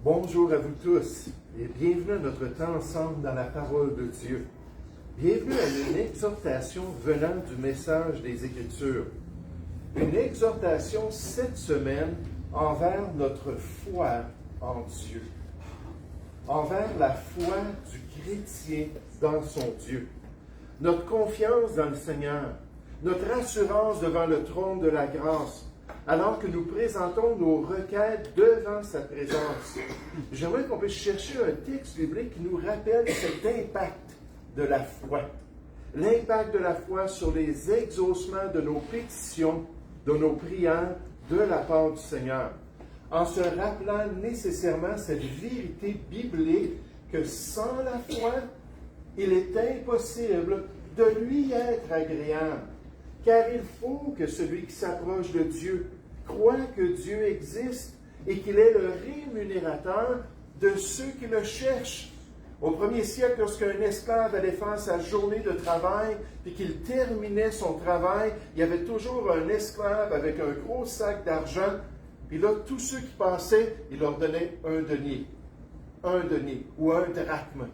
Bonjour à vous tous et bienvenue à notre temps ensemble dans la parole de Dieu. Bienvenue à une exhortation venant du message des Écritures. Une exhortation cette semaine envers notre foi en Dieu. Envers la foi du chrétien dans son Dieu. Notre confiance dans le Seigneur. Notre assurance devant le trône de la grâce. Alors que nous présentons nos requêtes devant sa présence. J'aimerais qu'on puisse chercher un texte biblique qui nous rappelle cet impact de la foi. L'impact de la foi sur les exaucements de nos pétitions, de nos prières, de la part du Seigneur. En se rappelant nécessairement cette vérité biblique que sans la foi, il est impossible de lui être agréable. Car il faut que celui qui s'approche de Dieu croit que Dieu existe et qu'il est le rémunérateur de ceux qui le cherchent. Au premier siècle, lorsqu'un esclave allait faire sa journée de travail et qu'il terminait son travail, il y avait toujours un esclave avec un gros sac d'argent. Puis là, tous ceux qui passaient, il leur donnait un denier ou un drachme.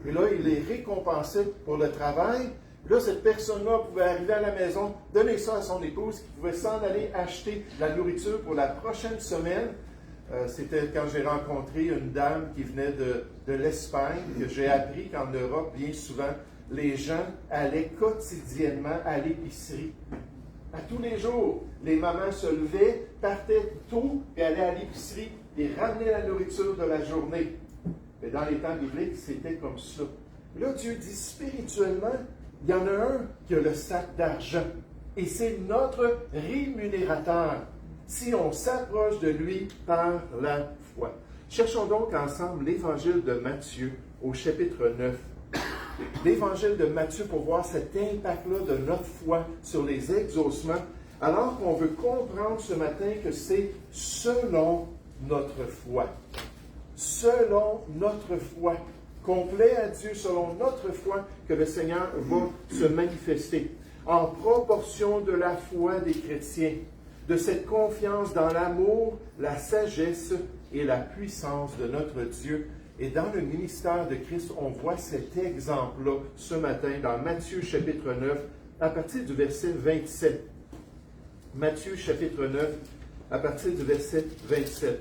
Et là, il les récompensait pour le travail. Là, cette personne-là pouvait arriver à la maison, donner ça à son épouse, qui pouvait s'en aller acheter la nourriture pour la prochaine semaine. C'était quand j'ai rencontré une dame qui venait de l'Espagne, que j'ai appris qu'en Europe, bien souvent, les gens allaient quotidiennement à l'épicerie. À tous les jours, les mamans se levaient, partaient tôt, et allaient à l'épicerie et ramenaient la nourriture de la journée. Mais dans les temps bibliques, c'était comme ça. Là, Dieu dit spirituellement, il y en a un qui a le sac d'argent. Et c'est notre rémunérateur si on s'approche de lui par la foi. Cherchons donc ensemble l'Évangile de Matthieu au chapitre 9. L'Évangile de Matthieu pour voir cet impact-là de notre foi sur les exaucements, alors qu'on veut comprendre ce matin que c'est selon notre foi. Selon notre foi. Complet à Dieu selon notre foi que le Seigneur va se manifester. En proportion de la foi des chrétiens, de cette confiance dans l'amour, la sagesse et la puissance de notre Dieu. Et dans le ministère de Christ, on voit cet exemple-là ce matin dans Matthieu chapitre 9, à partir du verset 27. Matthieu chapitre 9, à partir du verset 27.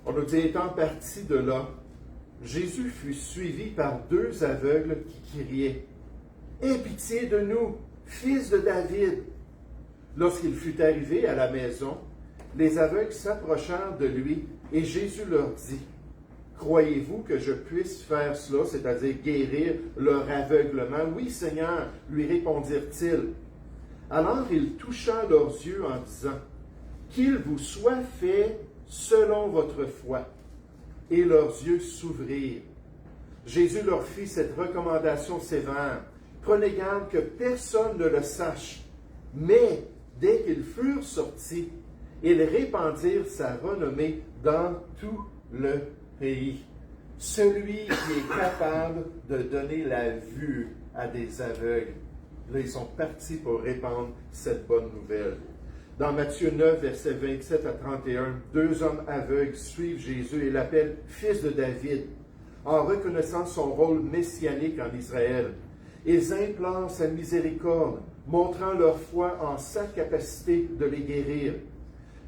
On nous dit, étant parti de là, Jésus fut suivi par deux aveugles qui criaient « Aie pitié de nous, fils de David !» Lorsqu'il fut arrivé à la maison, les aveugles s'approchèrent de lui et Jésus leur dit « Croyez-vous que je puisse faire cela, c'est-à-dire guérir leur aveuglement? »« Oui, Seigneur, lui répondirent-ils. Alors il toucha leurs yeux en disant « Qu'il vous soit fait selon votre foi. » Et leurs yeux s'ouvrirent. Jésus leur fit cette recommandation sévère. Prenez garde que personne ne le sache. Mais dès qu'ils furent sortis, ils répandirent sa renommée dans tout le pays. Celui qui est capable de donner la vue à des aveugles. Là, ils sont partis pour répandre cette bonne nouvelle. Dans Matthieu 9, versets 27 à 31, deux hommes aveugles suivent Jésus et l'appellent « Fils de David » en reconnaissant son rôle messianique en Israël. Ils implorent sa miséricorde, montrant leur foi en sa capacité de les guérir.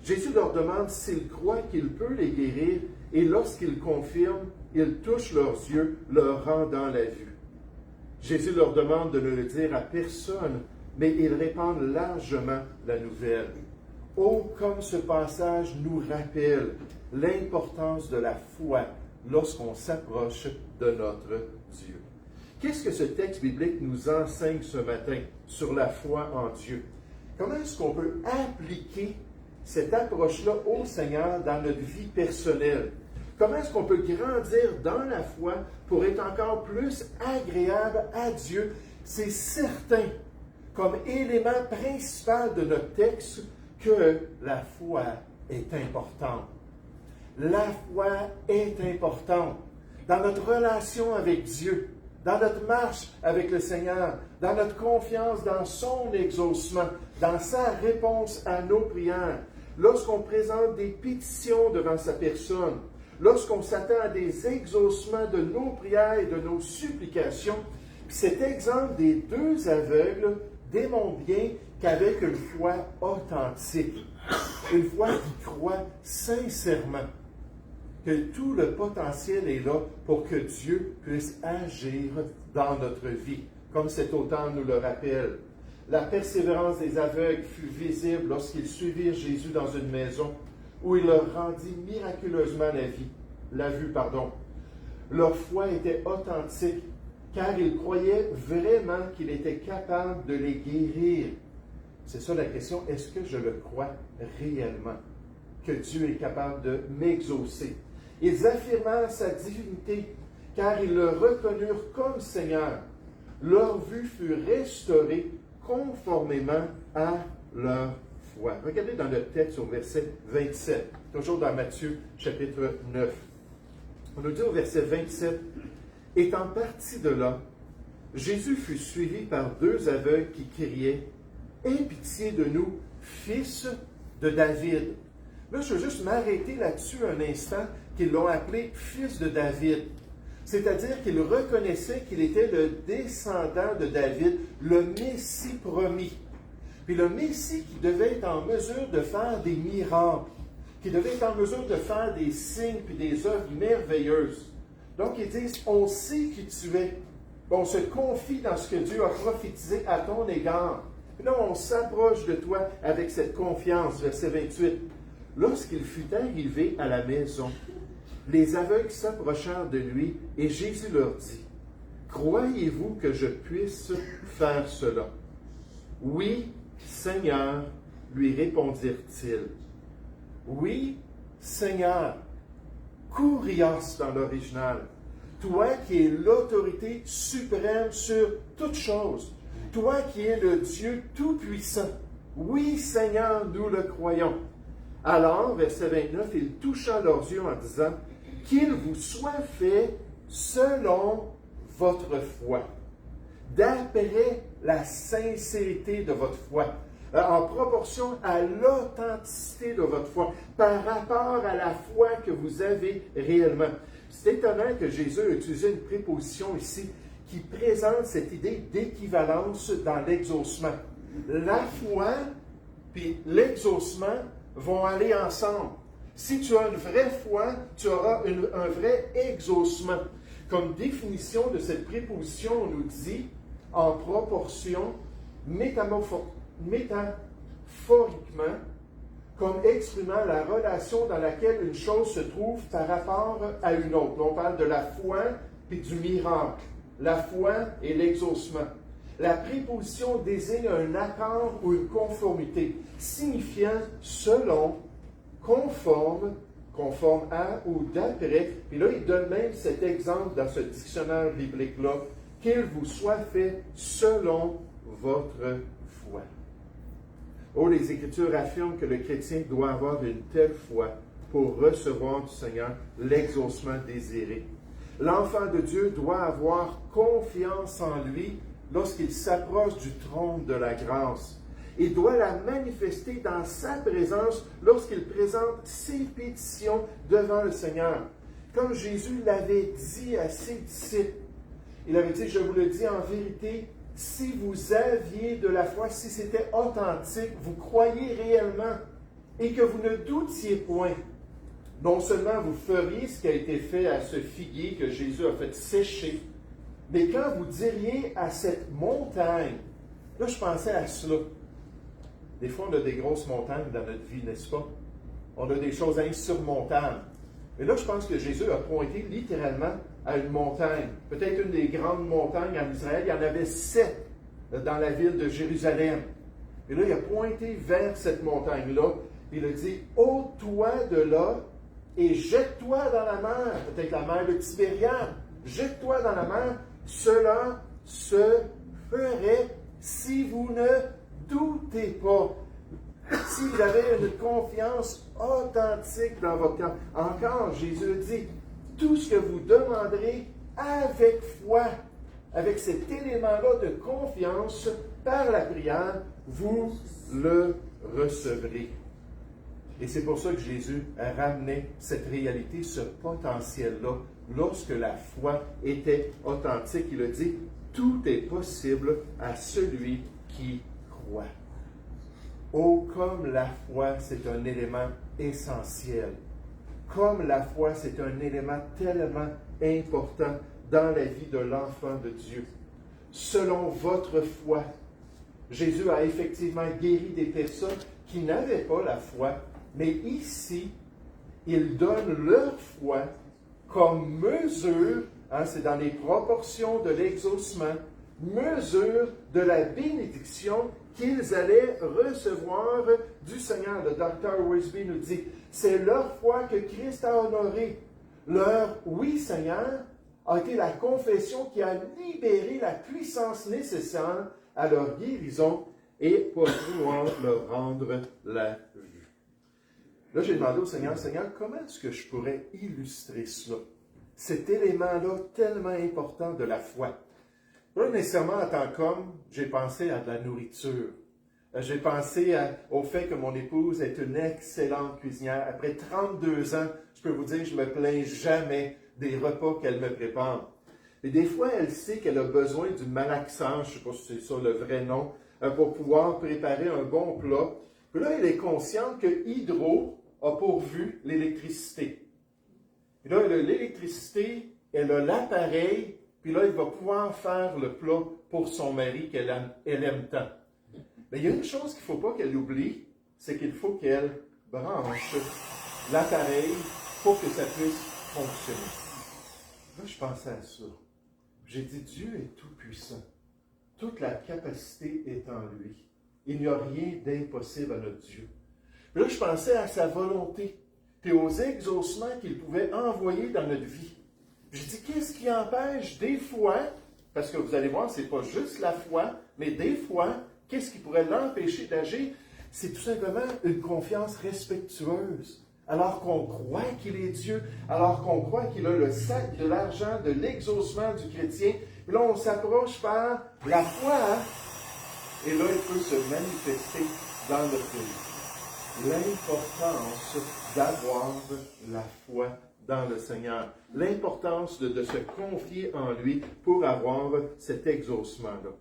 Jésus leur demande s'ils croient qu'il peut les guérir et lorsqu'ils confirment, il touche leurs yeux, leur rendant la vue. Jésus leur demande de ne le dire à personne, mais ils répandent largement la nouvelle. Oh, comme ce passage nous rappelle l'importance de la foi lorsqu'on s'approche de notre Dieu. Qu'est-ce que ce texte biblique nous enseigne ce matin sur la foi en Dieu? Comment est-ce qu'on peut appliquer cette approche-là au Seigneur dans notre vie personnelle? Comment est-ce qu'on peut grandir dans la foi pour être encore plus agréable à Dieu? C'est certain, comme élément principal de notre texte, que la foi est importante. La foi est importante dans notre relation avec Dieu, dans notre marche avec le Seigneur, dans notre confiance dans son exaucement, dans sa réponse à nos prières. Lorsqu'on présente des pétitions devant sa personne, lorsqu'on s'attend à des exaucements de nos prières et de nos supplications. Puis cet exemple des deux aveugles démontre bien qu'avec une foi authentique, une foi qui croit sincèrement, que tout le potentiel est là pour que Dieu puisse agir dans notre vie, comme cet auteur nous le rappelle. La persévérance des aveugles fut visible lorsqu'ils suivirent Jésus dans une maison où il leur rendit miraculeusement la vue. Leur foi était authentique car ils croyaient vraiment qu'il était capable de les guérir. C'est ça la question, est-ce que je le crois réellement, que Dieu est capable de m'exaucer? Ils affirmèrent sa divinité, car ils le reconnurent comme Seigneur. Leur vue fut restaurée conformément à leur foi. Regardez dans le texte au verset 27, toujours dans Matthieu chapitre 9. On nous dit au verset 27, « Étant parti de là, Jésus fut suivi par deux aveugles qui criaient, « Aie pitié de nous, fils de David. » Là, je veux juste m'arrêter là-dessus un instant, qu'ils l'ont appelé fils de David. C'est-à-dire qu'ils reconnaissaient qu'il était le descendant de David, le Messie promis. Puis le Messie qui devait être en mesure de faire des miracles, qui devait être en mesure de faire des signes puis des œuvres merveilleuses. Donc ils disent, on sait qui tu es. On se confie dans ce que Dieu a prophétisé à ton égard. Puis là, on s'approche de toi avec cette confiance, verset 28. Lorsqu'il fut arrivé à la maison, les aveugles s'approchèrent de lui et Jésus leur dit, « Croyez-vous que je puisse faire cela? » « Oui, Seigneur, lui répondirent-ils. »« Oui, Seigneur, Kurios dans l'original, toi qui es l'autorité suprême sur toutes choses, toi qui es le Dieu tout-puissant. Oui, Seigneur, nous le croyons. » Alors, verset 29, il toucha leurs yeux en disant, « Qu'il vous soit fait selon votre foi, d'après la sincérité de votre foi, en proportion à l'authenticité de votre foi, par rapport à la foi que vous avez réellement. » C'est étonnant que Jésus a utilisé une préposition ici qui présente cette idée d'équivalence dans l'exaucement. La foi puis l'exaucement vont aller ensemble. Si tu as une vraie foi, tu auras un vrai exaucement. Comme définition de cette préposition, on nous dit en proportion, métaphoriquement, comme exprimant la relation dans laquelle une chose se trouve par rapport à une autre. On parle de la foi et du miracle. La foi et l'exaucement. La préposition désigne un accord ou une conformité, signifiant selon, conforme à ou d'après. Puis là, il donne même cet exemple dans ce dictionnaire biblique-là, qu'il vous soit fait selon votre foi. Oh, les Écritures affirment que le chrétien doit avoir une telle foi pour recevoir du Seigneur l'exaucement désiré. L'enfant de Dieu doit avoir confiance en lui lorsqu'il s'approche du trône de la grâce. Il doit la manifester dans sa présence lorsqu'il présente ses pétitions devant le Seigneur. Comme Jésus l'avait dit à ses disciples, il avait dit, je vous le dis en vérité, si vous aviez de la foi, si c'était authentique, vous croyez réellement et que vous ne doutiez point, non seulement vous feriez ce qui a été fait à ce figuier que Jésus a fait sécher, mais quand vous diriez à cette montagne, là je pensais à cela. Des fois, on a des grosses montagnes dans notre vie, n'est-ce pas? On a des choses insurmontables. Mais là, je pense que Jésus a pointé littéralement à une montagne. Peut-être une des grandes montagnes en Israël. Il y en avait 7 dans la ville de Jérusalem. Et là, il a pointé vers cette montagne-là. Il a dit, ôte-toi de là et jette-toi dans la mer. Peut-être la mer de Tibériade. Jette-toi dans la mer. Cela se ferait si vous ne doutez pas. Si vous avez une confiance authentique dans votre cœur. Encore, Jésus dit, tout ce que vous demanderez avec foi, avec cet élément-là de confiance, par la prière, vous le recevrez. Et c'est pour ça que Jésus a ramené cette réalité, ce potentiel-là, lorsque la foi était authentique. Il a dit, tout est possible à celui qui croit. Oh, comme la foi, c'est un élément essentiel. Comme la foi, c'est un élément tellement important dans la vie de l'enfant de Dieu. Selon votre foi, Jésus a effectivement guéri des personnes qui n'avaient pas la foi, mais ici, il donne leur foi comme mesure, c'est dans les proportions de l'exaucement, mesure de la bénédiction qu'ils allaient recevoir du Seigneur. Le docteur Weisby nous dit, c'est leur foi que Christ a honorée. Leur « oui, Seigneur » a été la confession qui a libéré la puissance nécessaire à leur guérison et pour pouvoir leur rendre la vue. Là, j'ai demandé au Seigneur, Seigneur, comment est-ce que je pourrais illustrer cela? Cet élément-là tellement important de la foi. Pas nécessairement en tant qu'homme, j'ai pensé à de la nourriture. J'ai pensé au fait que mon épouse est une excellente cuisinière. Après 32 ans, je peux vous dire, je ne me plains jamais des repas qu'elle me prépare. Et des fois, elle sait qu'elle a besoin du malaxant, je ne sais pas si c'est ça le vrai nom, pour pouvoir préparer un bon plat. Puis là, elle est consciente que Hydro a pourvu l'électricité. Puis là, elle a l'électricité, elle a l'appareil, puis là, elle va pouvoir faire le plat pour son mari qu'elle aime tant. Mais il y a une chose qu'il ne faut pas qu'elle oublie, c'est qu'il faut qu'elle branche l'appareil pour que ça puisse fonctionner. Là, je pensais à ça. J'ai dit, Dieu est tout-puissant. Toute la capacité est en lui. Il n'y a rien d'impossible à notre Dieu. Puis là, je pensais à sa volonté, puis aux exaucements qu'il pouvait envoyer dans notre vie. J'ai dit, qu'est-ce qui empêche des fois, parce que vous allez voir, ce n'est pas juste la foi, mais des fois, qu'est-ce qui pourrait l'empêcher d'agir? C'est tout simplement une confiance respectueuse. Alors qu'on croit qu'il est Dieu, alors qu'on croit qu'il a le sac de l'argent, de l'exaucement du chrétien, puis là, on s'approche par la foi, et là, il peut se manifester dans notre vie. L'importance d'avoir la foi dans le Seigneur. L'importance de se confier en lui pour avoir cet exaucement-là.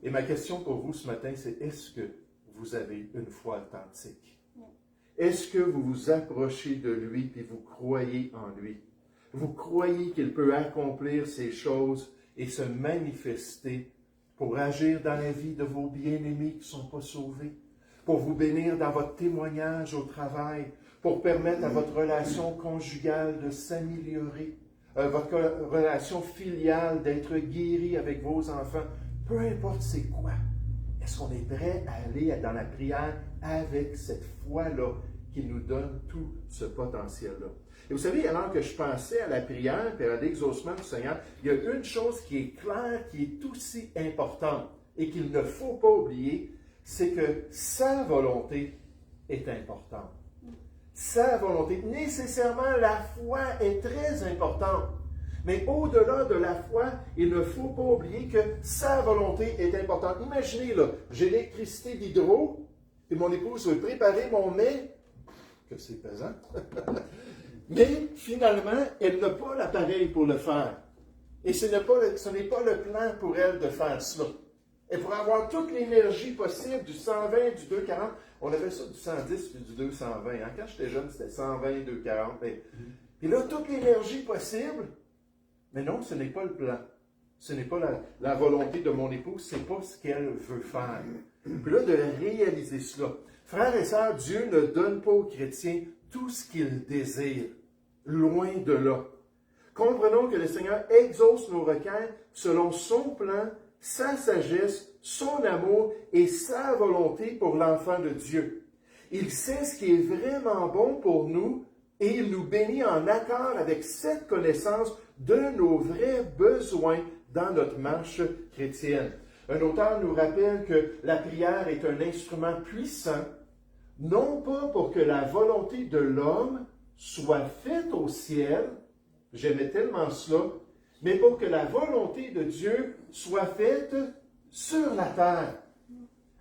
Et ma question pour vous ce matin, c'est est-ce que vous avez une foi authentique? Est-ce que vous vous approchez de lui et vous croyez en lui? Vous croyez qu'il peut accomplir ces choses et se manifester pour agir dans la vie de vos bien-aimés qui ne sont pas sauvés, pour vous bénir dans votre témoignage au travail, pour permettre à votre relation conjugale de s'améliorer, votre relation filiale d'être guérie avec vos enfants, peu importe c'est quoi. Est-ce qu'on est prêt à aller dans la prière avec cette foi-là qui nous donne tout ce potentiel-là? Et vous savez, alors que je pensais à la prière et à l'exaucement du Seigneur, il y a une chose qui est claire, qui est aussi importante et qu'il ne faut pas oublier, c'est que sa volonté est importante. Sa volonté, nécessairement, la foi est très importante. Mais au-delà de la foi, il ne faut pas oublier que sa volonté est importante. Imaginez, là, j'ai l'électricité d'Hydro, et mon épouse veut préparer mon mets, que c'est pesant, mais finalement, elle n'a pas l'appareil pour le faire. Et ce n'est pas le plan pour elle de faire cela. Et pour avoir toute l'énergie possible du 120, du 240, on avait ça du 110 puis du 220. Hein? Quand j'étais jeune, c'était 120, 240. Puis là, toute l'énergie possible, mais non, ce n'est pas le plan. Ce n'est pas la volonté de mon épouse, ce n'est pas ce qu'elle veut faire. Puis là, de réaliser cela. Frères et sœurs, Dieu ne donne pas aux chrétiens tout ce qu'ils désirent. Loin de là. Comprenons que le Seigneur exauce nos requêtes selon son plan, sa sagesse, son amour et sa volonté pour l'enfant de Dieu. Il sait ce qui est vraiment bon pour nous et il nous bénit en accord avec cette connaissance de nos vrais besoins dans notre marche chrétienne. Un auteur nous rappelle que la prière est un instrument puissant, non pas pour que la volonté de l'homme soit faite au ciel, j'aimais tellement cela, mais pour que la volonté de Dieu soit faite sur la terre.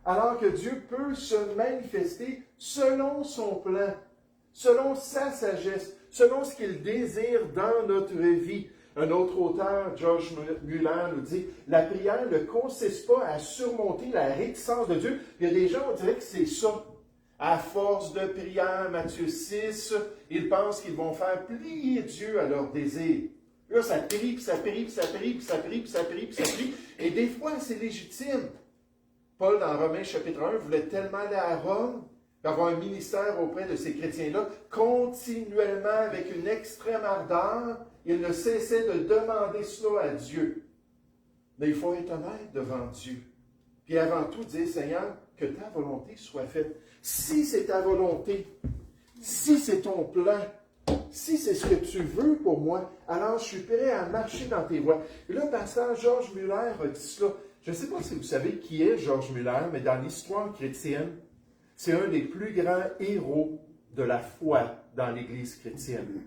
alors que Dieu peut se manifester selon son plan, selon sa sagesse, selon ce qu'il désire dans notre vie. Un autre auteur, George Muller, nous dit « La prière ne consiste pas à surmonter la réticence de Dieu. » Il y a des gens, on dirait que c'est ça. À force de prière, Matthieu 6, ils pensent qu'ils vont faire plier Dieu à leur désir. Là, ça prie, puis ça prie, puis ça prie, puis ça prie, puis ça prie, puis ça prie. Et des fois, c'est légitime. Paul, dans Romains chapitre 1, voulait tellement aller à Rome, avoir un ministère auprès de ces chrétiens-là, continuellement, avec une extrême ardeur, il ne cessait de demander cela à Dieu. Mais il faut être honnête devant Dieu. Puis avant tout, dire, Seigneur, que ta volonté soit faite. Si c'est ta volonté, si c'est ton plan, si c'est ce que tu veux pour moi, alors je suis prêt à marcher dans tes voies. Et là, pasteur George Muller a dit cela. Je ne sais pas si vous savez qui est George Muller, mais dans l'histoire chrétienne, c'est un des plus grands héros de la foi dans l'Église chrétienne.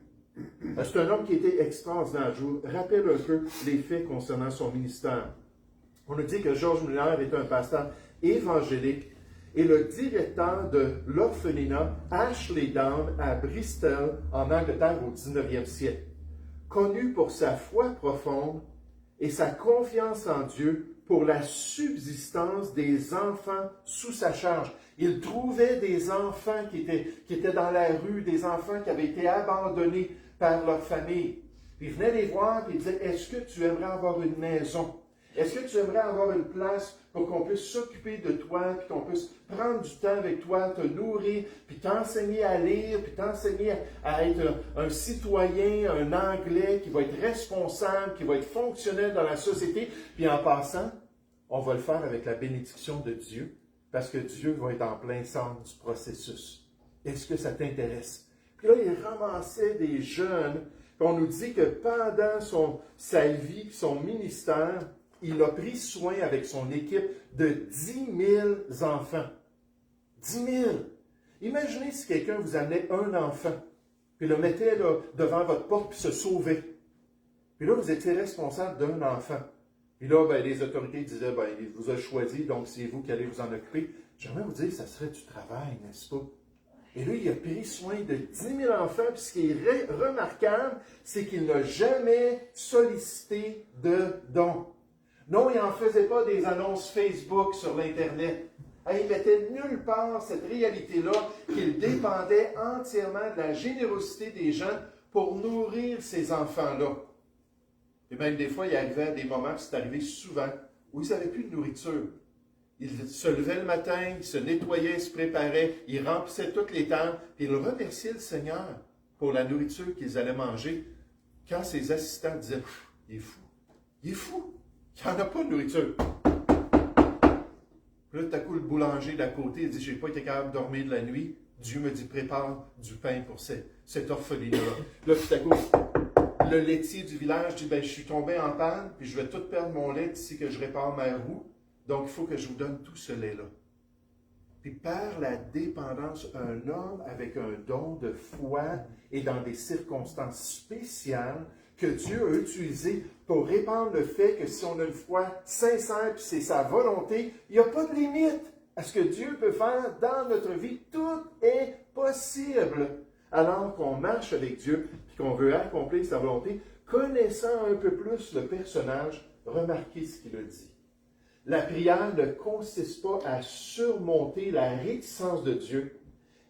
C'est un homme qui était extraordinaire. Je vous rappelle un peu les faits concernant son ministère. On nous dit que George Muller est un pasteur évangélique et le directeur de l'orphelinat Ashley Down à Bristol, en Angleterre, au 19e siècle. Connu pour sa foi profonde et sa confiance en Dieu pour la subsistance des enfants sous sa charge. Il trouvait des enfants qui étaient dans la rue, des enfants qui avaient été abandonnés par leur famille. Puis il venait les voir et il disait, est-ce que tu aimerais avoir une maison? Est-ce que tu aimerais avoir une place pour qu'on puisse s'occuper de toi, puis qu'on puisse prendre du temps avec toi, te nourrir, puis t'enseigner à lire, puis t'enseigner à être un citoyen, un Anglais qui va être responsable, qui va être fonctionnel dans la société. Puis en passant, on va le faire avec la bénédiction de Dieu, parce que Dieu va être en plein centre du processus. Est-ce que ça t'intéresse? Puis là, il ramassait des jeunes, puis on nous dit que pendant sa vie, son ministère, il a pris soin avec son équipe de 10 000 enfants. 10 000! Imaginez si quelqu'un vous amenait un enfant, puis le mettait là, devant votre porte, puis se sauvait. Puis là, vous étiez responsable d'un enfant. Puis là, les autorités disaient, il vous a choisi, donc c'est vous qui allez vous en occuper. J'aimerais vous dire, ça serait du travail, n'est-ce pas? Et lui, il a pris soin de 10 000 enfants, puis ce qui est remarquable, c'est qu'il n'a jamais sollicité de dons. Non, il n'en faisait pas des annonces Facebook sur l'Internet. Il mettait nulle part cette réalité-là qu'il dépendait entièrement de la générosité des gens pour nourrir ces enfants-là. Et même des fois, il arrivait à des moments, c'est arrivé souvent, où ils n'avaient plus de nourriture. Ils se levaient le matin, ils se nettoyaient, se préparaient, ils remplissaient toutes les tables, puis ils remerciaient le Seigneur pour la nourriture qu'ils allaient manger. Quand ses assistants disaient, « Il est fou, il est fou! » Il n'y en a pas de nourriture. Puis là, tout à coup, le boulanger d'à côté dit, j'ai pas été capable de dormir de la nuit. Dieu me dit, prépare du pain pour cet orphelinat-là. Là, tout à coup, le laitier du village dit, je suis tombé en panne, puis je vais tout perdre mon lait d'ici que je répare ma roue. Donc, il faut que je vous donne tout ce lait-là. Puis par la dépendance, un homme avec un don de foi et dans des circonstances spéciales que Dieu a utilisé pour répandre le fait que si on a une foi sincère, puis c'est sa volonté, il n'y a pas de limite à ce que Dieu peut faire dans notre vie. Tout est possible. Alors qu'on marche avec Dieu, puis qu'on veut accomplir sa volonté, connaissant un peu plus le personnage, remarquez ce qu'il a dit. La prière ne consiste pas à surmonter la réticence de Dieu.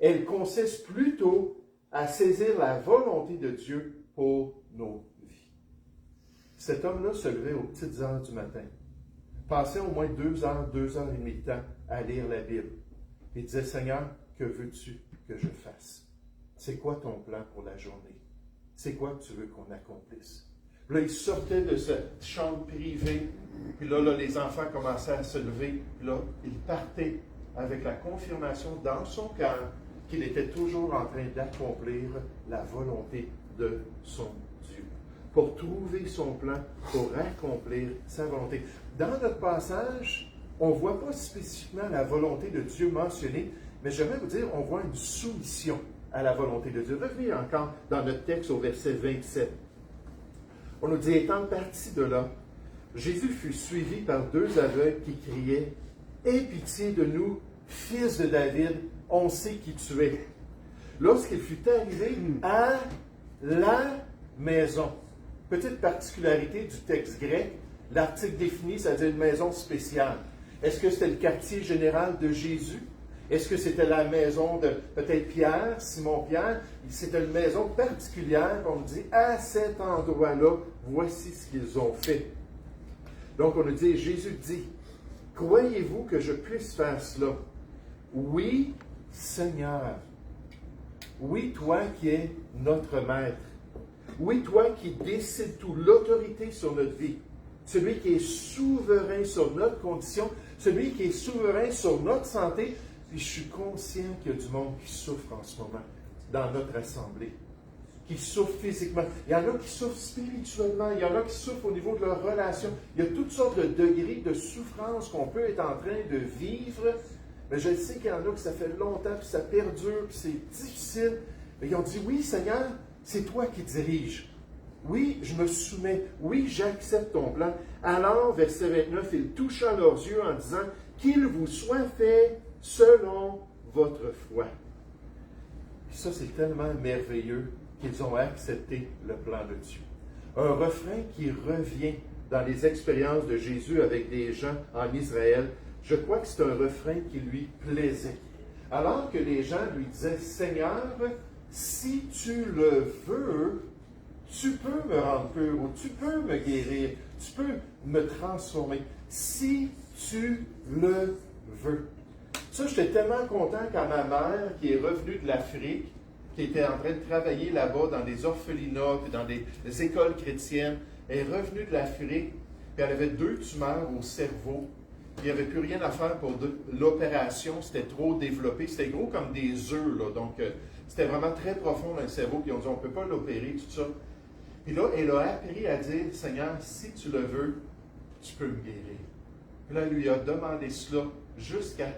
Elle consiste plutôt à saisir la volonté de Dieu pour nos vies. Cet homme-là se levait aux petites heures du matin, passait au moins 2 heures et demie de temps à lire la Bible. Il disait, Seigneur, que veux-tu que je fasse? C'est quoi ton plan pour la journée? C'est quoi que tu veux qu'on accomplisse? Là, il sortait de cette chambre privée, puis là, les enfants commençaient à se lever, puis là, il partait avec la confirmation dans son cœur qu'il était toujours en train d'accomplir la volonté de son Dieu, pour trouver son plan, pour accomplir sa volonté. Dans notre passage, on ne voit pas spécifiquement la volonté de Dieu mentionnée, mais j'aimerais vous dire, on voit une soumission à la volonté de Dieu. Revenez encore dans notre texte au verset 27. On nous dit, étant parti de là, Jésus fut suivi par 2 aveugles qui criaient, aie pitié de nous, fils de David, on sait qui tu es. Lorsqu'il fut arrivé à la maison, petite particularité du texte grec, l'article défini, ça veut dire une maison spéciale. Est-ce que c'était le quartier général de Jésus? Est-ce que c'était la maison de peut-être Pierre, Simon-Pierre? C'était une maison particulière, on dit, à cet endroit-là, voici ce qu'ils ont fait. Donc on nous dit, Jésus dit, croyez-vous que je puisse faire cela? Oui, Seigneur. Oui, toi qui es notre Maître. Oui, toi qui décides tout, l'autorité sur notre vie. Celui qui est souverain sur notre condition, celui qui est souverain sur notre santé. Puis je suis conscient qu'il y a du monde qui souffre en ce moment dans notre assemblée, qui souffre physiquement. Il y en a qui souffrent spirituellement, il y en a qui souffrent au niveau de leurs relations. Il y a toutes sortes de degrés de souffrance qu'on peut être en train de vivre. Mais je sais qu'il y en a qui ça fait longtemps, puis ça perdure, puis c'est difficile. Mais ils ont dit, oui Seigneur, c'est toi qui diriges. Oui, je me soumets. Oui, j'accepte ton plan. Alors, verset 29, il toucha leurs yeux en disant, qu'il vous soit fait selon votre foi. Et ça, c'est tellement merveilleux qu'ils ont accepté le plan de Dieu. Un refrain qui revient dans les expériences de Jésus avec des gens en Israël. Je crois que c'est un refrain qui lui plaisait. Alors que les gens lui disaient, Seigneur, si tu le veux, tu peux me rendre pur, ou tu peux me guérir, tu peux me transformer, si tu le veux. Ça, j'étais tellement content quand ma mère, qui est revenue de l'Afrique, qui était en train de travailler là-bas dans des orphelinats, puis dans des écoles chrétiennes, est revenue de l'Afrique, puis elle avait 2 tumeurs au cerveau, puis il n'y avait plus rien à faire pour l'opération, c'était trop développé, c'était gros comme des œufs, là, donc c'était vraiment très profond dans le cerveau, puis ils ont dit, on ne peut pas l'opérer, tout ça. Puis là, elle a appris à dire, Seigneur, si tu le veux, tu peux me guérir. Puis là, elle lui a demandé cela jusqu'à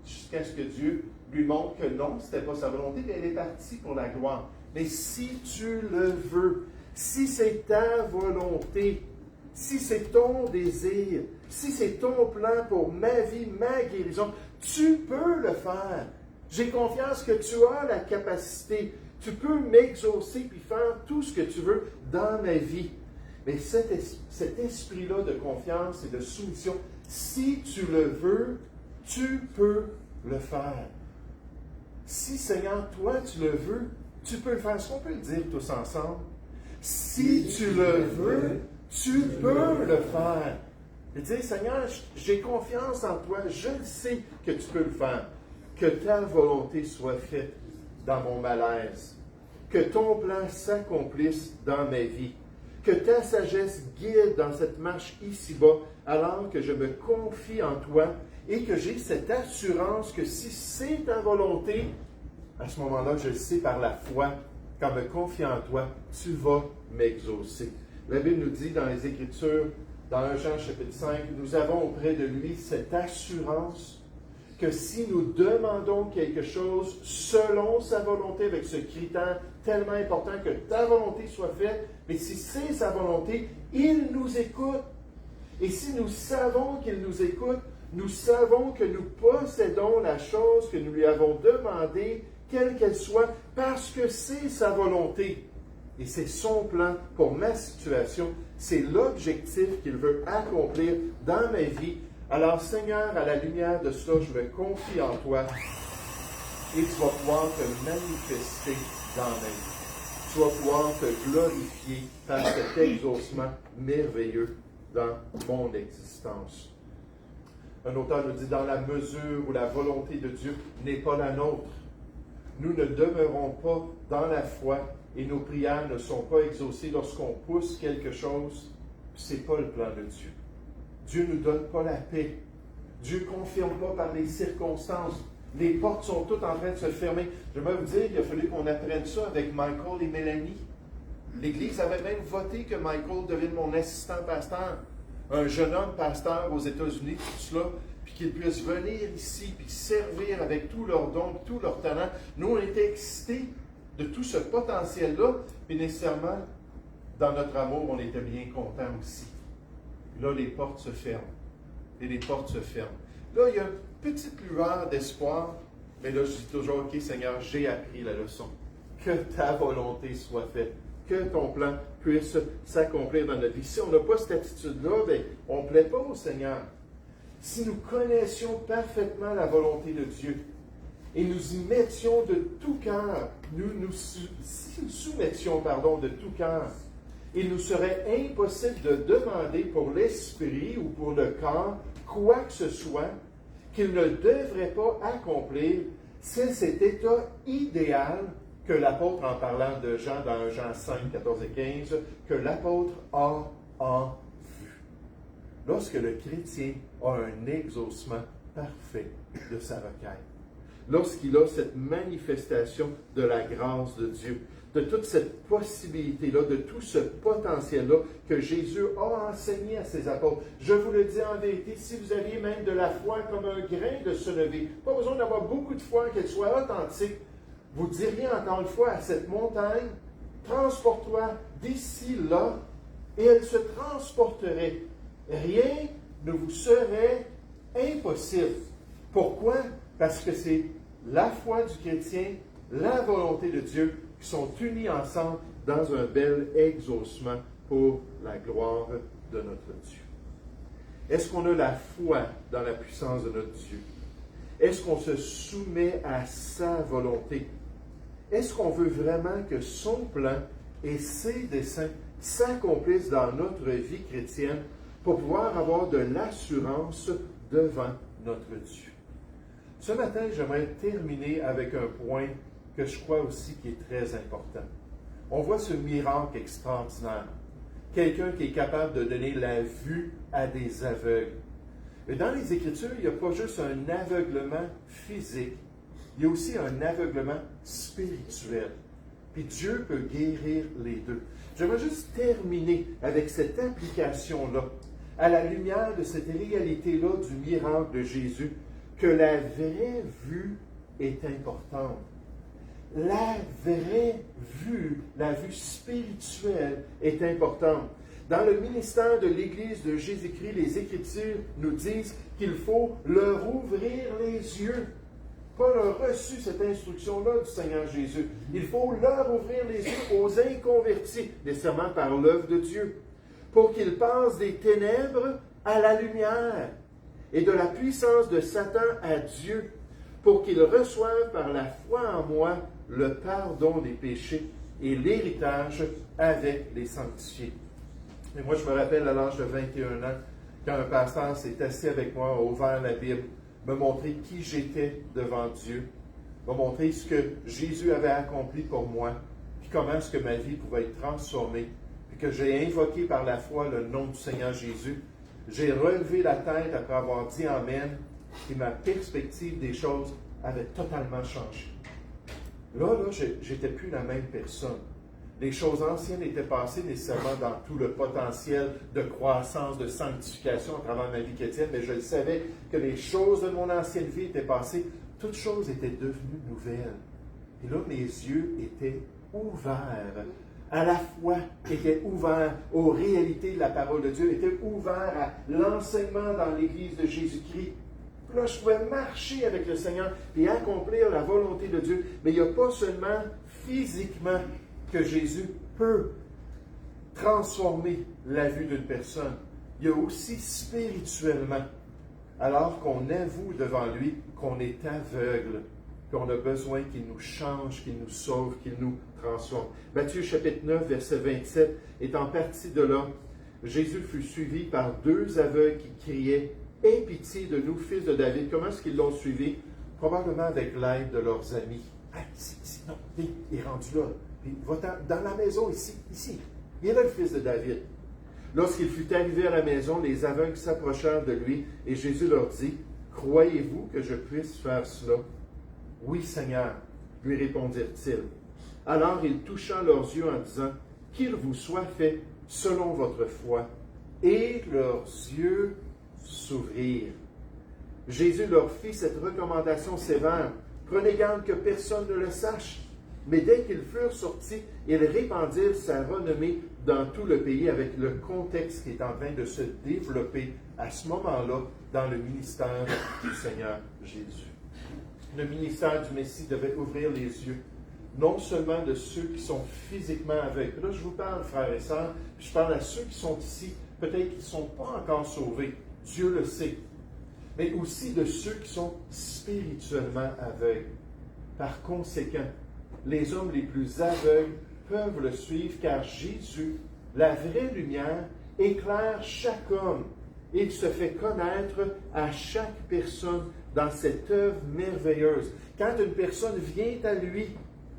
ce que Dieu lui montre que non, ce n'était pas sa volonté, mais elle est partie pour la gloire. Mais si tu le veux, si c'est ta volonté, si c'est ton désir, si c'est ton plan pour ma vie, ma guérison, tu peux le faire. J'ai confiance que tu as la capacité. Tu peux m'exaucer puis faire tout ce que tu veux dans ma vie. Mais cet esprit-là de confiance et de soumission, si tu le veux, tu peux le faire. Si, Seigneur, toi, tu le veux, tu peux le faire. Est-ce qu'on peut le dire tous ensemble? Si tu le veux, tu peux le faire. Et dire, Seigneur, j'ai confiance en toi, je sais que tu peux le faire. Que ta volonté soit faite dans mon malaise. Que ton plan s'accomplisse dans ma vie. Que ta sagesse guide dans cette marche ici-bas, alors que je me confie en toi et que j'ai cette assurance que si c'est ta volonté, à ce moment-là, je le sais par la foi, qu'en me confiant en toi, tu vas m'exaucer. La Bible nous dit dans les Écritures, dans 1 Jean chapitre 5, nous avons auprès de lui cette assurance que si nous demandons quelque chose selon sa volonté, avec ce critère tellement important que ta volonté soit faite, mais si c'est sa volonté, il nous écoute. Et si nous savons qu'il nous écoute, nous savons que nous possédons la chose que nous lui avons demandée, quelle qu'elle soit, parce que c'est sa volonté. Et c'est son plan pour ma situation. C'est l'objectif qu'il veut accomplir dans ma vie. Alors, Seigneur, à la lumière de cela, je me confie en toi et tu vas pouvoir te manifester dans ma vie. Tu vas pouvoir te glorifier par cet exaucement merveilleux dans mon existence. Un auteur nous dit, dans la mesure où la volonté de Dieu n'est pas la nôtre, nous ne demeurons pas dans la foi et nos prières ne sont pas exaucées lorsqu'on pousse quelque chose, ce n'est pas le plan de Dieu. Dieu ne nous donne pas la paix. Dieu ne confirme pas par les circonstances. Les portes sont toutes en train de se fermer. J'aimerais vous dire qu'il a fallu qu'on apprenne ça avec Michael et Mélanie. L'Église avait même voté que Michael devienne mon assistant pasteur. Un jeune homme pasteur aux États-Unis, tout cela, puis qu'il puisse venir ici, puis servir avec tous leurs dons, tous leurs talents. Nous, on était excités de tout ce potentiel-là, puis nécessairement, dans notre amour, on était bien contents aussi. Là, les portes se ferment. Et les portes se ferment. Là, il y a une petite lueur d'espoir, mais là, je dis toujours, OK, Seigneur, j'ai appris la leçon. Que ta volonté soit faite, que ton plan puisse s'accomplir dans notre vie. Si on n'a pas cette attitude-là, bien, on ne plaît pas au Seigneur. Si nous connaissions parfaitement la volonté de Dieu et nous y mettions de tout cœur, si nous soumettions, de tout cœur, il nous serait impossible de demander pour l'esprit ou pour le corps quoi que ce soit qu'il ne devrait pas accomplir. C'est cet état idéal que l'apôtre, en parlant de Jean dans Jean 5, 14 et 15, que l'apôtre a en vue. Lorsque le chrétien a un exaucement parfait de sa requête, lorsqu'il a cette manifestation de la grâce de Dieu, de toute cette possibilité-là, de tout ce potentiel-là que Jésus a enseigné à ses apôtres. Je vous le dis en vérité, si vous aviez même de la foi comme un grain de se lever, pas besoin d'avoir beaucoup de foi, qu'elle soit authentique, vous diriez encore une fois à cette montagne, transporte-toi d'ici là, et elle se transporterait. Rien ne vous serait impossible. Pourquoi? Parce que c'est la foi du chrétien, la volonté de Dieu, qui sont unis ensemble dans un bel exaucement pour la gloire de notre Dieu. Est-ce qu'on a la foi dans la puissance de notre Dieu? Est-ce qu'on se soumet à sa volonté? Est-ce qu'on veut vraiment que son plan et ses desseins s'accomplissent dans notre vie chrétienne pour pouvoir avoir de l'assurance devant notre Dieu? Ce matin, j'aimerais terminer avec un point que je crois aussi qui est très important. On voit ce miracle extraordinaire. Quelqu'un qui est capable de donner la vue à des aveugles. Et dans les Écritures, il n'y a pas juste un aveuglement physique, il y a aussi un aveuglement spirituel. Puis Dieu peut guérir les deux. J'aimerais juste terminer avec cette application-là, à la lumière de cette réalité-là du miracle de Jésus, que la vraie vue est importante. La vraie vue, la vue spirituelle est importante. Dans le ministère de l'Église de Jésus-Christ, les Écritures nous disent qu'il faut leur ouvrir les yeux. Paul a reçu cette instruction-là du Seigneur Jésus. Il faut leur ouvrir les yeux aux inconvertis, nécessairement par l'œuvre de Dieu, pour qu'ils passent des ténèbres à la lumière et de la puissance de Satan à Dieu, pour qu'ils reçoivent par la foi en moi le pardon des péchés et l'héritage avec les sanctifiés. Et moi, je me rappelle à l'âge de 21 ans, quand un pasteur s'est assis avec moi, a ouvert la Bible, me montrer qui j'étais devant Dieu, me montrer ce que Jésus avait accompli pour moi, puis comment est-ce que ma vie pouvait être transformée, puis que j'ai invoqué par la foi le nom du Seigneur Jésus. J'ai relevé la tête après avoir dit Amen, et ma perspective des choses avait totalement changé. Là, j'étais plus la même personne. Les choses anciennes étaient passées nécessairement dans tout le potentiel de croissance, de sanctification à travers ma vie chrétienne, mais je le savais que les choses de mon ancienne vie étaient passées. Toutes choses étaient devenues nouvelles. Et là, mes yeux étaient ouverts à la foi, étaient ouverts aux réalités de la parole de Dieu, étaient ouverts à l'enseignement dans l'Église de Jésus-Christ. Là, je pouvais marcher avec le Seigneur et accomplir la volonté de Dieu. Mais il n'y a pas seulement physiquement que Jésus peut transformer la vue d'une personne. Il y a aussi spirituellement, alors qu'on avoue devant lui qu'on est aveugle, qu'on a besoin qu'il nous change, qu'il nous sauve, qu'il nous transforme. Matthieu chapitre 9, verset 27, est en partie de là. Jésus fut suivi par deux aveugles qui criaient « Aie pitié de nous, fils de David ». Comment est-ce qu'ils l'ont suivi? Probablement avec l'aide de leurs amis. Ah, ici, non, il est rendu là. Puis, va dans la maison, ici. Il est là le fils de David. Lorsqu'il fut arrivé à la maison, les aveugles s'approchèrent de lui et Jésus leur dit « Croyez-vous que je puisse faire cela? » « Oui, Seigneur, lui répondirent-ils. Alors il toucha leurs yeux en disant « Qu'il vous soit fait selon votre foi. » Et leurs yeux s'ouvrirent. Jésus leur fit cette recommandation sévère. Prenez garde que personne ne le sache. Mais dès qu'ils furent sortis, ils répandirent sa renommée dans tout le pays avec le contexte qui est en train de se développer à ce moment-là dans le ministère du Seigneur Jésus. Le ministère du Messie devait ouvrir les yeux, non seulement de ceux qui sont physiquement aveugles. Là, je vous parle, frères et sœurs, je parle à ceux qui sont ici, peut-être qui ne sont pas encore sauvés, Dieu le sait, mais aussi de ceux qui sont spirituellement aveugles. Par conséquent, les hommes les plus aveugles peuvent le suivre car Jésus, la vraie lumière, éclaire chaque homme. Il se fait connaître à chaque personne dans cette œuvre merveilleuse. Quand une personne vient à lui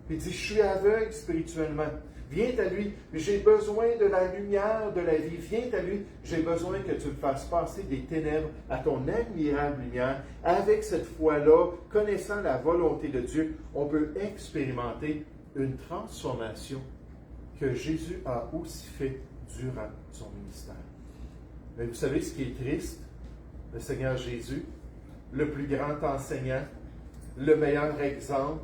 et dit « Je suis aveugle spirituellement », viens à lui, j'ai besoin de la lumière de la vie. Viens à lui, j'ai besoin que tu me fasses passer des ténèbres à ton admirable lumière. Avec cette foi-là, connaissant la volonté de Dieu, on peut expérimenter une transformation que Jésus a aussi fait durant son ministère. Mais vous savez ce qui est triste? Le Seigneur Jésus, le plus grand enseignant, le meilleur exemple,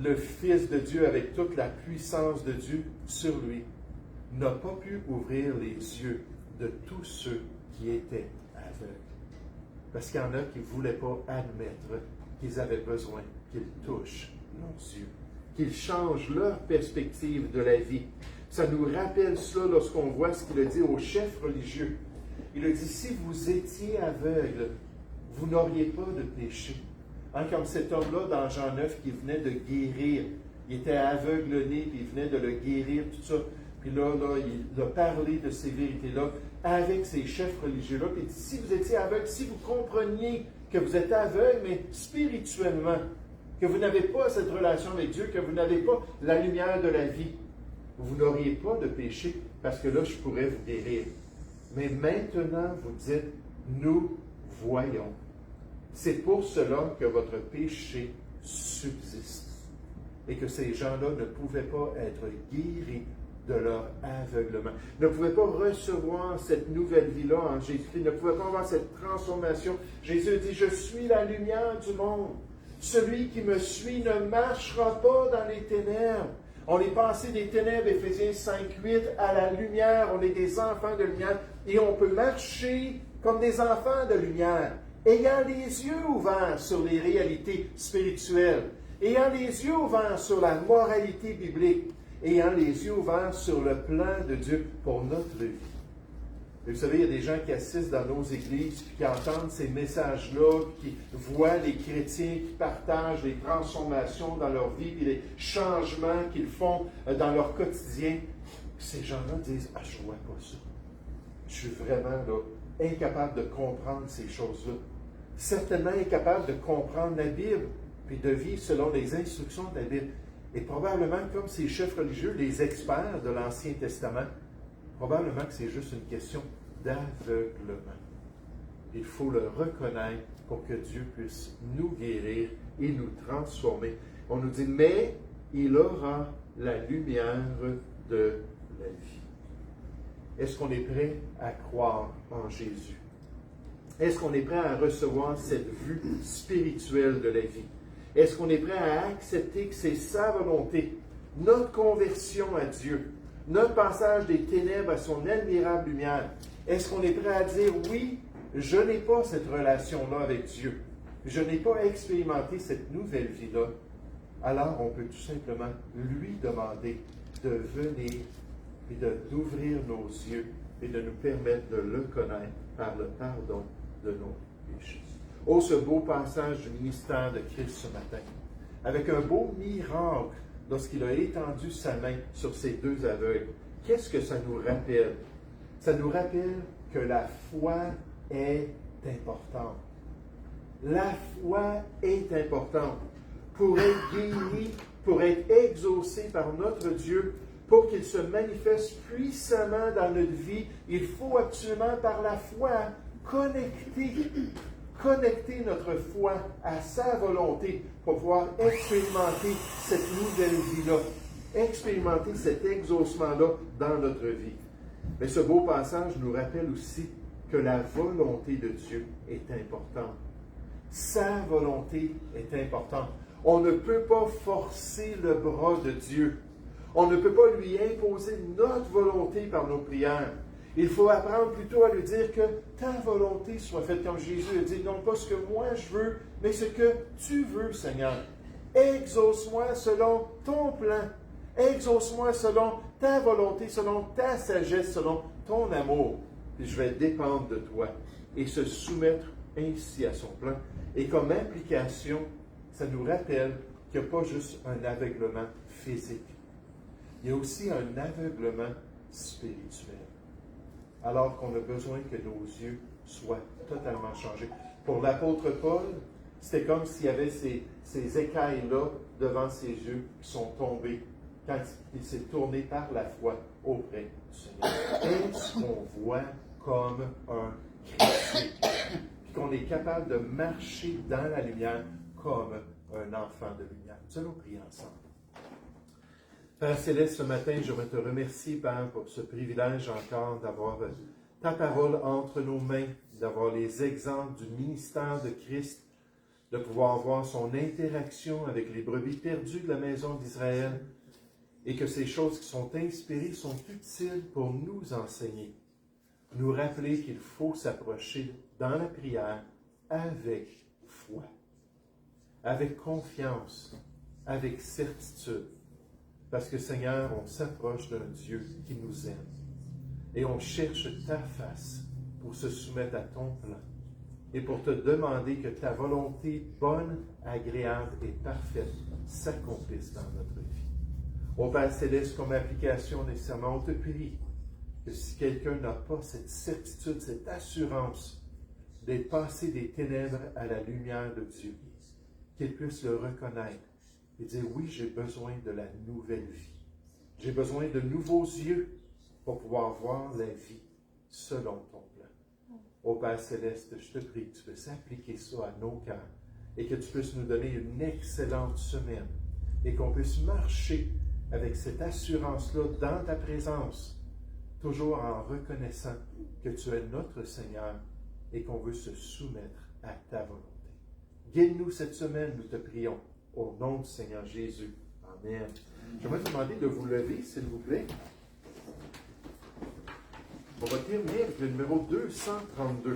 le Fils de Dieu avec toute la puissance de Dieu sur lui, n'a pas pu ouvrir les yeux de tous ceux qui étaient aveugles. Parce qu'il y en a qui ne voulaient pas admettre qu'ils avaient besoin qu'ils touchent leurs yeux, qu'ils changent leur perspective de la vie. Ça nous rappelle cela lorsqu'on voit ce qu'il a dit aux chefs religieux. Il a dit, si vous étiez aveugle, vous n'auriez pas de péché. Hein, comme cet homme-là dans Jean 9 qui venait de guérir. Il était aveugle-né, puis il venait de le guérir, tout ça. Puis là, il a parlé de ces vérités-là avec ces chefs religieux-là. Puis il dit, si vous étiez aveugle, si vous compreniez que vous êtes aveugle, mais spirituellement, que vous n'avez pas cette relation avec Dieu, que vous n'avez pas la lumière de la vie, vous n'auriez pas de péché, parce que là, je pourrais vous guérir. Mais maintenant, vous dites, nous voyons. C'est pour cela que votre péché subsiste et que ces gens-là ne pouvaient pas être guéris de leur aveuglement, ne pouvaient pas recevoir cette nouvelle vie-là en Jésus-Christ, ne pouvaient pas avoir cette transformation. Jésus dit, je suis la lumière du monde. Celui qui me suit ne marchera pas dans les ténèbres. On est passé des ténèbres, Éphésiens 5:8, à la lumière. On est des enfants de lumière et on peut marcher comme des enfants de lumière, ayant les yeux ouverts sur les réalités spirituelles, ayant les yeux ouverts sur la moralité biblique, ayant les yeux ouverts sur le plan de Dieu pour notre vie. Et vous savez, il y a des gens qui assistent dans nos églises, puis qui entendent ces messages-là, puis qui voient les chrétiens qui partagent les transformations dans leur vie, puis les changements qu'ils font dans leur quotidien. Ces gens-là disent, « Ah, je ne vois pas ça. Je suis vraiment là, incapable de comprendre ces choses-là. Certainement incapable de comprendre la Bible, puis de vivre selon les instructions de la Bible. » Et probablement, comme ces chefs religieux, les experts de l'Ancien Testament, probablement que c'est juste une question d'aveuglement. Il faut le reconnaître pour que Dieu puisse nous guérir et nous transformer. On nous dit, mais il aura la lumière de la vie. Est-ce qu'on est prêt à croire en Jésus? Est-ce qu'on est prêt à recevoir cette vue spirituelle de la vie? Est-ce qu'on est prêt à accepter que c'est sa volonté, notre conversion à Dieu, notre passage des ténèbres à son admirable lumière? Est-ce qu'on est prêt à dire, oui, je n'ai pas cette relation-là avec Dieu, je n'ai pas expérimenté cette nouvelle vie-là? Alors, on peut tout simplement lui demander de venir et d'ouvrir nos yeux et de nous permettre de le connaître par le pardon de nos péchés. Oh, ce beau passage du ministère de Christ ce matin, avec un beau miracle lorsqu'il a étendu sa main sur ces deux aveugles. Qu'est-ce que ça nous rappelle? Ça nous rappelle que la foi est importante. La foi est importante. Pour être guéri, pour être exaucé par notre Dieu, pour qu'il se manifeste puissamment dans notre vie, il faut absolument par la foi connecter notre foi à sa volonté pour pouvoir expérimenter cette nouvelle vie-là, expérimenter cet exaucement-là dans notre vie. Mais ce beau passage nous rappelle aussi que la volonté de Dieu est importante. Sa volonté est importante. On ne peut pas forcer le bras de Dieu. On ne peut pas lui imposer notre volonté par nos prières. Il faut apprendre plutôt à lui dire que ta volonté soit faite, comme Jésus a dit, non pas ce que moi je veux, mais ce que tu veux, Seigneur. Exauce-moi selon ton plan. Exauce-moi selon ta volonté, selon ta sagesse, selon ton amour. Et je vais dépendre de toi et se soumettre ainsi à son plan. Et comme implication, ça nous rappelle qu'il n'y a pas juste un aveuglement physique. Il y a aussi un aveuglement spirituel. Alors qu'on a besoin que nos yeux soient totalement changés. Pour l'apôtre Paul, c'était comme s'il y avait ces écailles-là devant ses yeux qui sont tombées quand il s'est tourné par la foi auprès du Seigneur. Est-ce qu'on voit comme un chrétien? Puis qu'on est capable de marcher dans la lumière comme un enfant de lumière. Nous allons prier ensemble. Père Céleste, ce matin, je veux te remercier, Père, pour ce privilège encore d'avoir ta parole entre nos mains, d'avoir les exemples du ministère de Christ, de pouvoir voir son interaction avec les brebis perdues de la maison d'Israël, et que ces choses qui sont inspirées sont utiles pour nous enseigner, nous rappeler qu'il faut s'approcher dans la prière avec foi, avec confiance, avec certitude. Parce que, Seigneur, on s'approche d'un Dieu qui nous aime. Et on cherche ta face pour se soumettre à ton plan. Et pour te demander que ta volonté bonne, agréable et parfaite s'accomplisse dans notre vie. Ô Père Céleste, comme application nécessairement, on te prie que si quelqu'un n'a pas cette certitude, cette assurance d'être passé des ténèbres à la lumière de Dieu, qu'il puisse le reconnaître et dire, oui, j'ai besoin de la nouvelle vie. J'ai besoin de nouveaux yeux pour pouvoir voir la vie selon ton plan. Ô Père Céleste, je te prie que tu puisses appliquer ça à nos cœurs et que tu puisses nous donner une excellente semaine et qu'on puisse marcher avec cette assurance-là dans ta présence, toujours en reconnaissant que tu es notre Seigneur et qu'on veut se soumettre à ta volonté. Guide-nous cette semaine, nous te prions. Au nom du Seigneur Jésus. Amen. J'aimerais te demander de vous lever, s'il vous plaît. On va terminer avec le numéro 232.